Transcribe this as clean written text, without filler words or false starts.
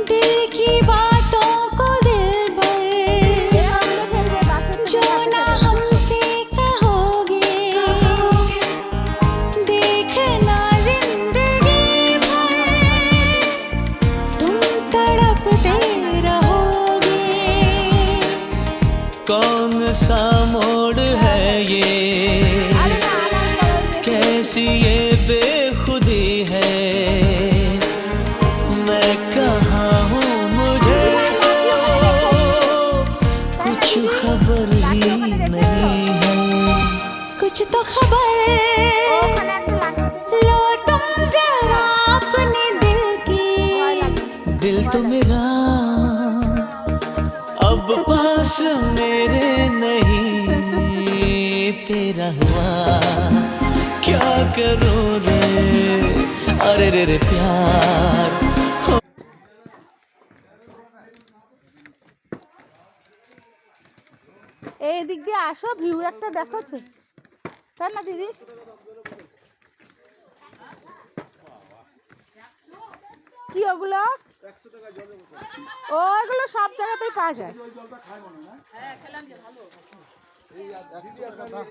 दिल की बातों को दिल भर जो ना हमसे कहोगे देखना जिंदगी भर तुम तड़पते रहोगे। कौन सा मोड़ है ये, कैसी ये बेखुदी है, मैं कहाँ हूँ मुझे कुछ खबर ही नहीं है। कुछ तो खबर लो तुम जरा अपने दिल की। दिल तो मेरा अब पास मेरे नहीं, तेरा हुआ क्या करूं रे, अरे रे रे प्यार। এই দিক দিয়ে আসো, ভিউ একটা দেখাচ্ছে তাই না দিদি? কি ওগুলো? ওগুলো সব জায়গাতেই পাওয়া যায়।